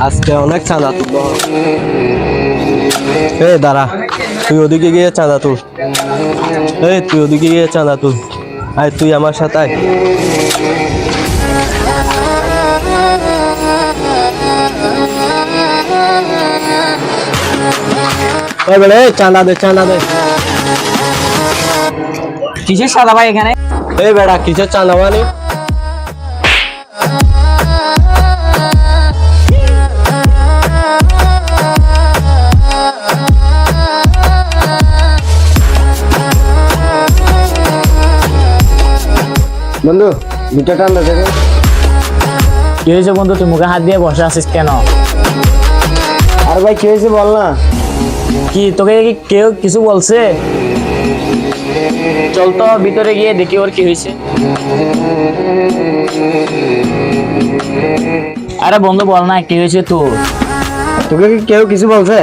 আজকে অনেক চাঁদা তুলবো। এই দাঁড়া, তুই ওদিকে গিয়ে চাঁদা তুল। তুই ওদিকে গিয়ে চাঁদা তুল। আয় তুই আমার সাথে আয়। বেড়ে চাঁদা দে, চাঁদা দে। কিসের সাদা ভাই এখানে? এই বেড়া কিসের চাঁদা মানে? বন্ধু দুটো ঠান্ডা থেকে। কি হয়েছে বন্ধু, তুই মুখে হাত দিয়ে বসে আছিস কেন? আর ভাই কি হয়েছে বল না। কি তোকে কি কেউ কিছু বলছে? চল তো ভিতরে গিয়ে দেখি ওর কি হয়েছে। আরে বন্ধু বল না কি হয়েছে তোর? তোকে কি কেউ কিছু বলছে?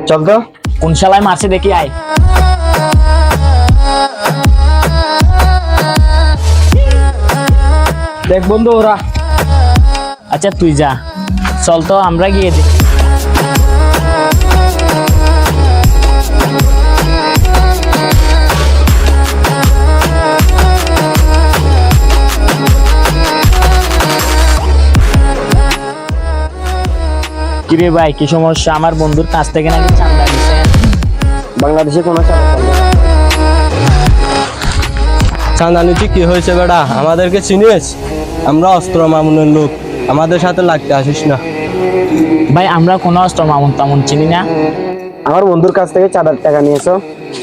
চল তো। কোন শালায় মারছে দেখি, আয়। দেখ বন্ধু ওরা। আচ্ছা তুই যা, চল তো আমরা গিয়ে দেখি। কিরে ভাই কি সমস্যা? আমার বন্ধুর কাছ থেকে নাকি চাঁদা নিছেন। বাংলাদেশে কোনো চাঁদা নিতে কি হয়েছে বেটা? আমাদেরকে চিনিস? আমরা অস্ত্র মামুনের লোক, আমাদের সাথে লাগতে আসিস না। ভাই আমরা কোনো অস্ত্র মামুন তামুন চিনি না। আমার বন্ধুর কাছ থেকে 4,000 টাকা নিয়েছো,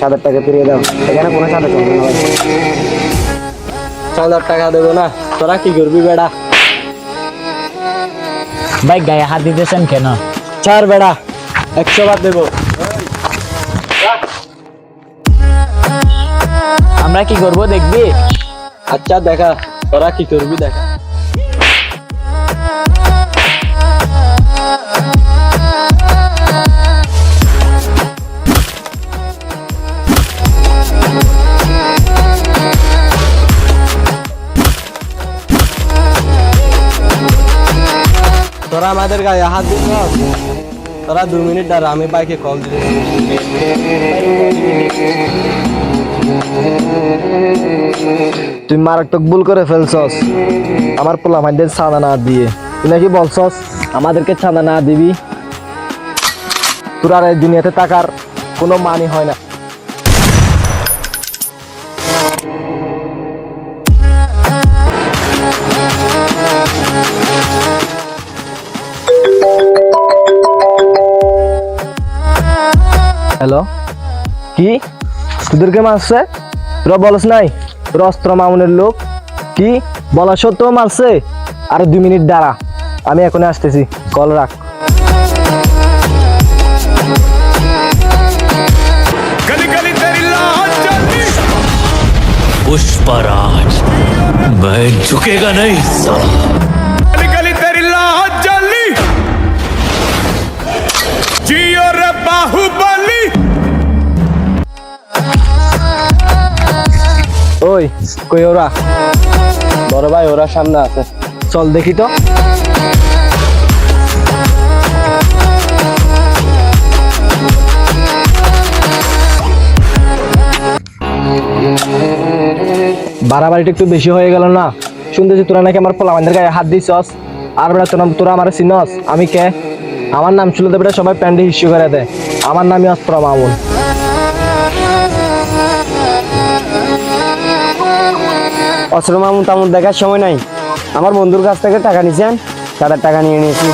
4,000 টাকা ফিরিয়ে দাও। এখানে কোনো চাঁদা চলবে না ভাই। 4,000 টাকা দেবো না? তোরা কি করবি বেটা? ভাই গায়ে হাত দিতেছেন কেন? চার বেটা 100 বার দেবো। আমরা কি করব দেখবি? আচ্ছা দেখা, তোরা কি করবি দেখা। তোরা আমাদের গায়ে হাত দিস না। তোরা 2 মিনিট দাঁড়া, আমি বাইকে কল দিই। তুই মারাত্মক ভুল করে ফেলছস আমার পোলা ভাইদের চাঁদা না দিয়ে। তুই নাকি বলছস আমাদেরকে চাঁদা না দিবি। তোর আর এই দুনিয়াতে টাকার কোনো মানি হয় না। হ্যালো, কি তোদেরকে মারছে? তোরা বলস নাই তোরা অস্ত্র মামুনের লোক? কি বলা সত্ত্বেও মারছে? আর 2 মিনিট দাঁড়া, আমি এখনই আসতেছি, কল রাখ। पुष्पराज मैं झुकेगा नहीं साला। गली गली तेरी लाज जली जियो रे बाहुबली। ওই কই ওরা? বড় ভাই ওরা সামনে আছে, চল দেখি তো। বাড়াবাড়িটা একটু বেশি হয়ে গেল না? শুনতেছি তোরা নাকি আমার পোলামানদের গায়ে হাত দিছস। আর বেটা তোরা আমার চিনস? আমি কে? আমার নাম শুনলে বেটা সবাই প্যান্ডে হিস্যু করে দেয়। আমার নামই অস্ত্র মামুন। অস্ত্র মামুন তামুন দেখার সময় নাই। আমার বন্ধুর কাছ থেকে টাকা নিছেন, 4,000 টাকা নিয়ে নিয়েছি।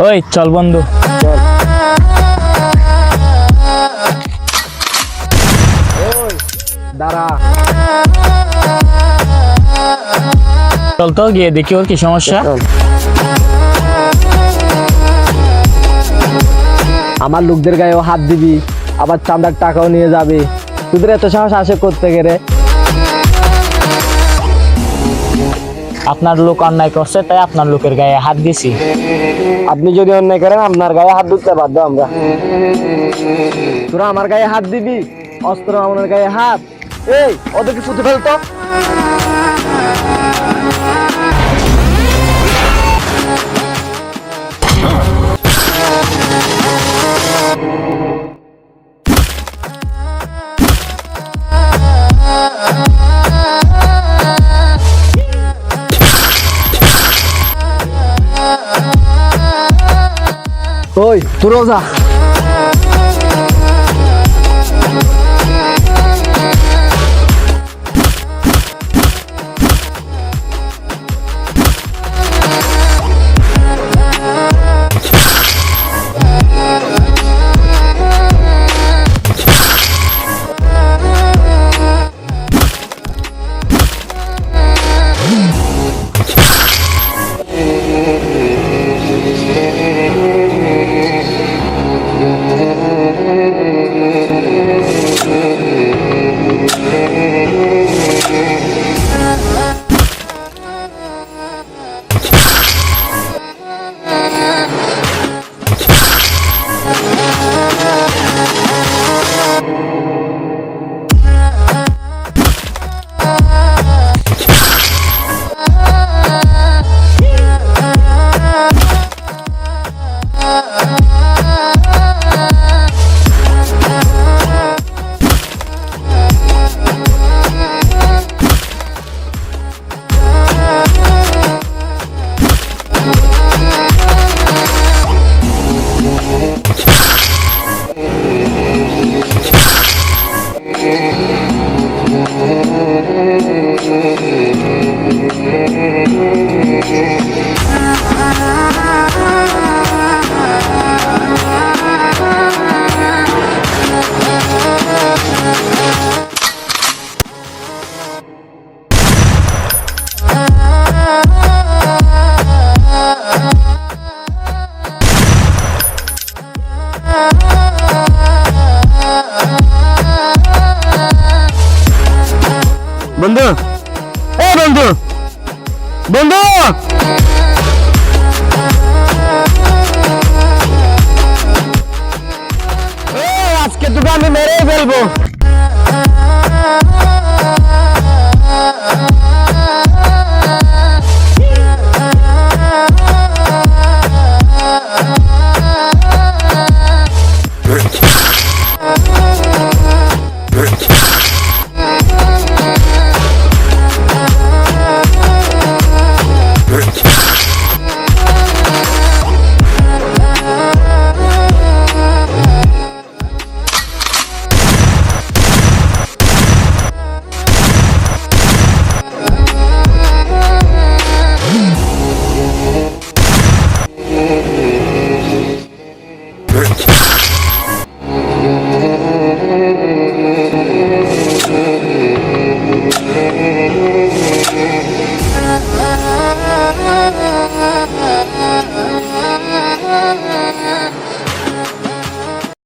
ওই চল বন্ধু চল। দাঁড়া, চল তো গিয়ে দেখি ওর কি সমস্যা। আমার লোকদের গায়েও হাত দিবি, আবার চাঁদার টাকাও নিয়ে যাবে। তোদের এত সাহস আসে করতে গেলে? আপনার লোক অন্যায় করছে তাই আপনার লোকের গায়ে হাত দিছি। আপনি যদি অন্যায় করেন আপনার গায়ে হাত দিতে বাধ্য আমরা। তোরা আমার গায়ে হাত দিবি, অস্ত্র আমার গায়ে হাত। এই ওদেরকে ছুটে ফেলতো। ওই তোরও যা। বন্ধু, এ বন্ধু, বন্ধু, আজকে তোকে আমি মেরেই ফেলবো।